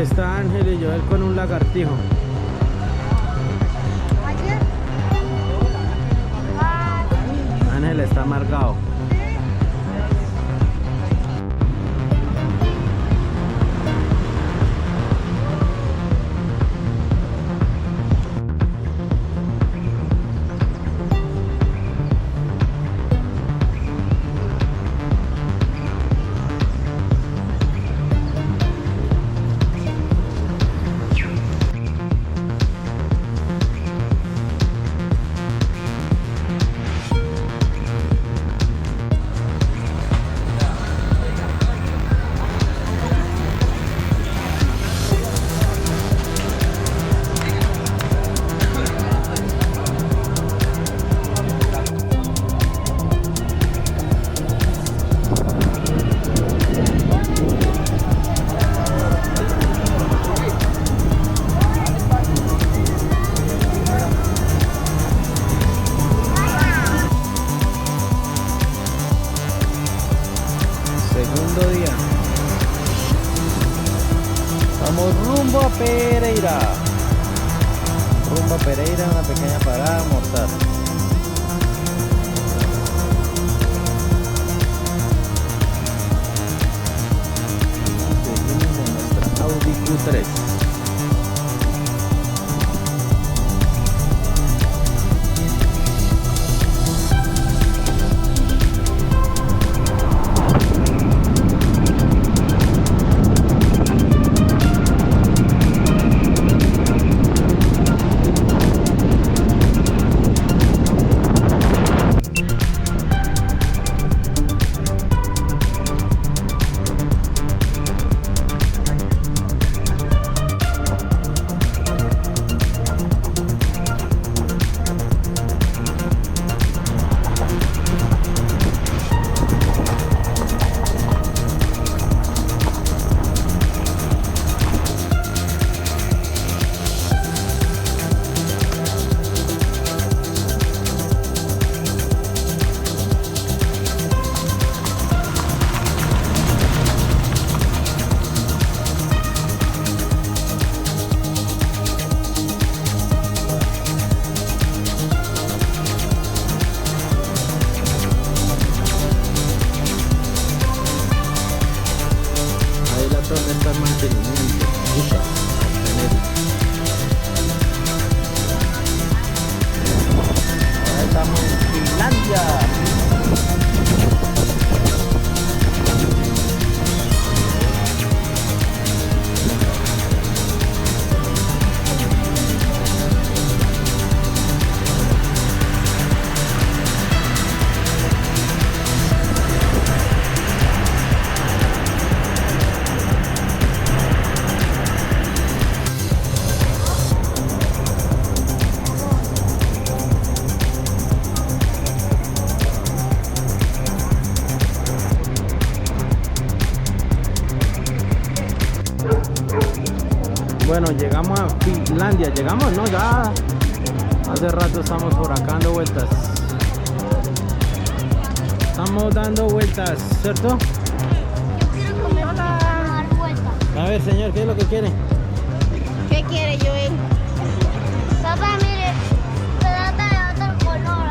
está Ángel y Joel con un lagartijo. Ángel está amargado. Segundo día. Vamos rumbo a Pereira. Rumbo a Pereira, una pequeña parada a almorzar. Seguimos en nuestra Audi Q3. Bueno, llegamos a Finlandia. Llegamos, ¿no? Ya hace rato estamos por acá dando vueltas. Estamos dando vueltas, ¿cierto? Yo quiero comer para dar vueltas. A ver, señor, ¿qué es lo que quiere? ¿Qué quiere, Joel? Papá, mire, trata de otro color.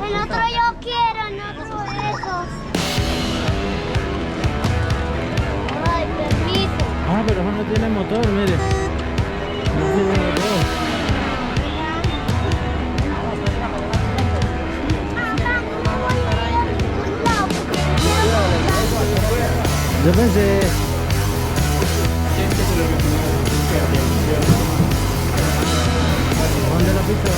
El otro yo quiero, el otro de esos. Ay, permiso. Ah, pero eso no tiene motor, mire. No tiene motor. Yo pensé... ¿Dónde la pista va?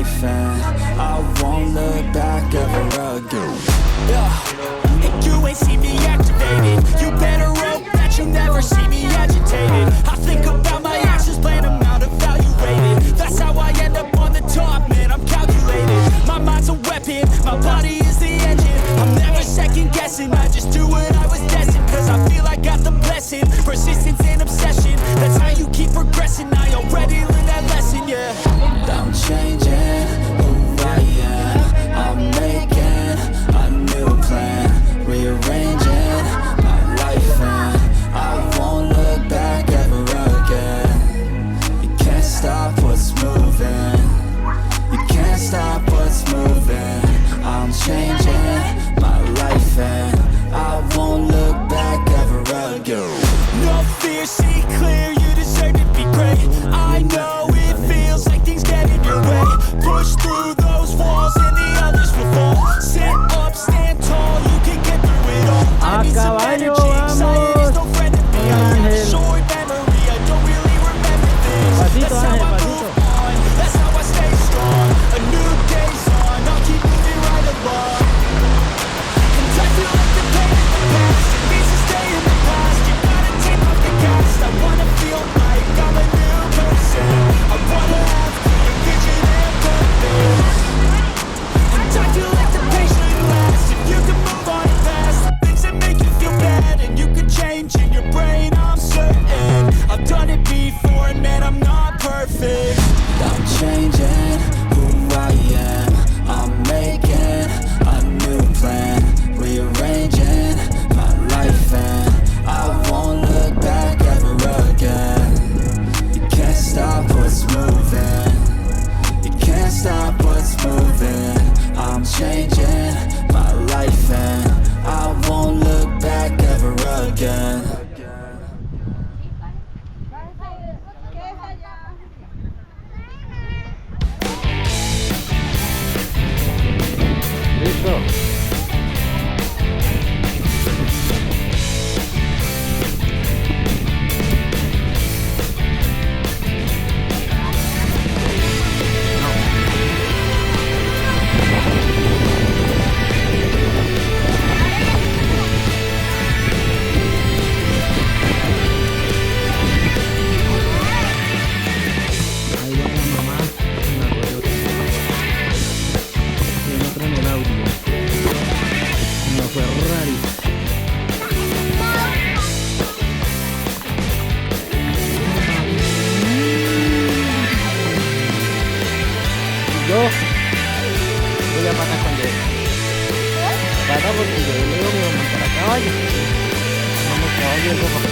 life and I won't look back ever again. Yeah. And you ain't see me activated. You better hope that you never see me agitated. I think about my actions, plan them out, evaluated. That's how I end up on the top, man, I'm calculated. My mind's a weapon, my body is the engine. I'm never second guessing, I just do what I was destined. Cause I feel I got the blessing, persistence and obsession. That's how you keep progressing, I already learned that lesson, yeah. I'm changing who I am, I'm making a new plan, rearranging my life and I won't look back ever again. You can't stop what's moving, you can't stop what's moving. I'm changing my life and I won't look back ever again. No fear, see clear, you deserve to be great. I know it feels like things get in your way. Push through those walls and the others will fall. Sit up, stand tall, you can get through it all. I need some energy, anxiety is no friend of me. I have a short memory, I don't really remember things. That's how I move on, that's how I stay strong. A new day's on, I'll keep moving right along. And I feel like the pain in the past, it needs to stay in the past. You gotta take off the cast, I wanna feel like I'm a new person. I wanna have clear vision and purpose. And I feel like the pain shouldn't last. If you can move on fast, the things that make you feel bad, and you can change in your brain, I'm certain. I've done it before and man, I'm not perfect. I'm changing who I am, I'm making a new plan, rearranging my life and I won't look back ever again. You can't stop what's moving, you can't stop what's moving. I'm changing my life and I won't look back ever again. Listo. Ahí va la mamá en la Toyota. Y el otro en el Audi. En la Ferrari. Yo voy a patar con él. Pata porque yo le digo que voy a montar a caballo. Vamos a caballo, eso para.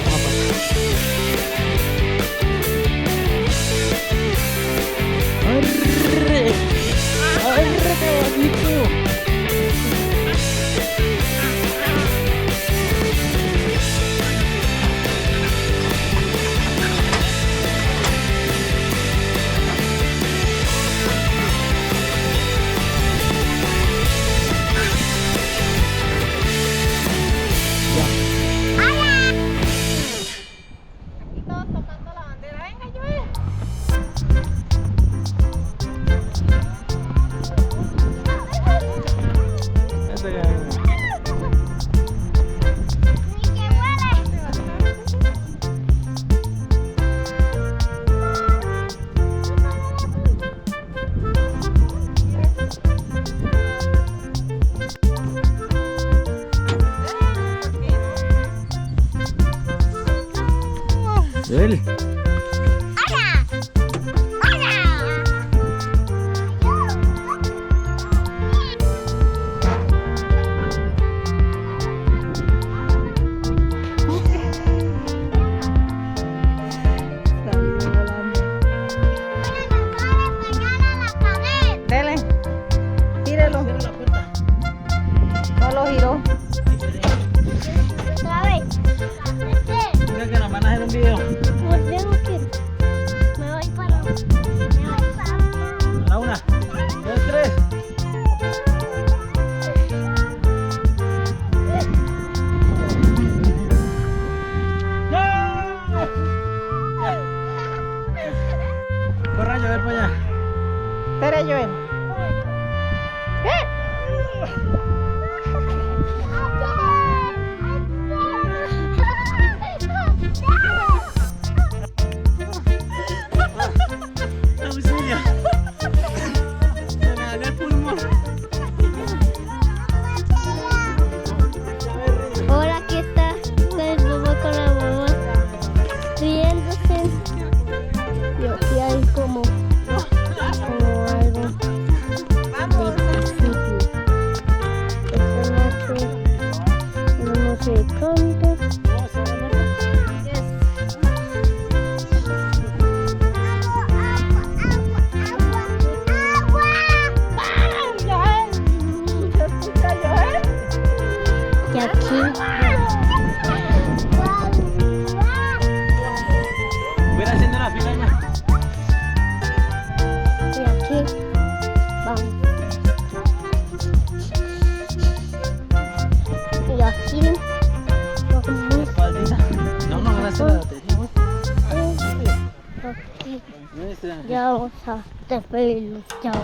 Vamos a ¡arre! ¡Arre, caballito! Él. ¡Hola! ¡Hola! Dele, tírelo. No lo giró. Otra vez. Mira que nos van a hacer un video. Pues tengo que ir. Me voy para. Me voy para. A la 1, 2, 3. Corra a llover para allá. Espera, Joel. ¡Auxilio! Se me dañó el pulmón. Ahora aquí está el papá con la mamá riéndose. Y aquí hay como algo de principio. Esta noche una noche de canto. Y aquí Voy a ir haciendo la fila ya. y aquí vamos. Y aquí vamos. Espaldita. No, no, gracias a la batería, güey. Aquí Nuestra. ya vamos a despedirnos. Chao.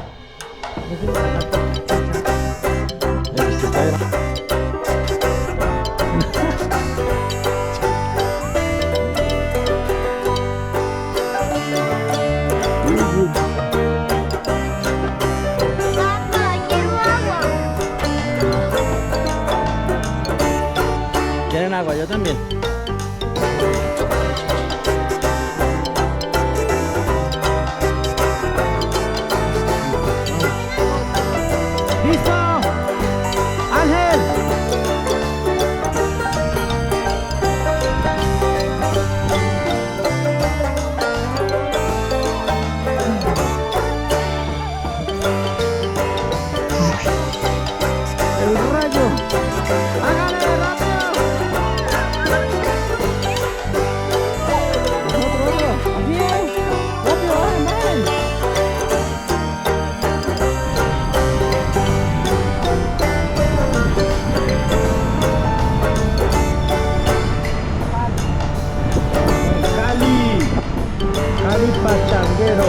Papá, quiero agua. ¿Quieren agua? Yo también. ¡Listo! ¡Ángel! ¡El rayo! ¡Hágale rápido! Otro. ¡Bien! ¡Rápido, vayan! Cali Pachanguero.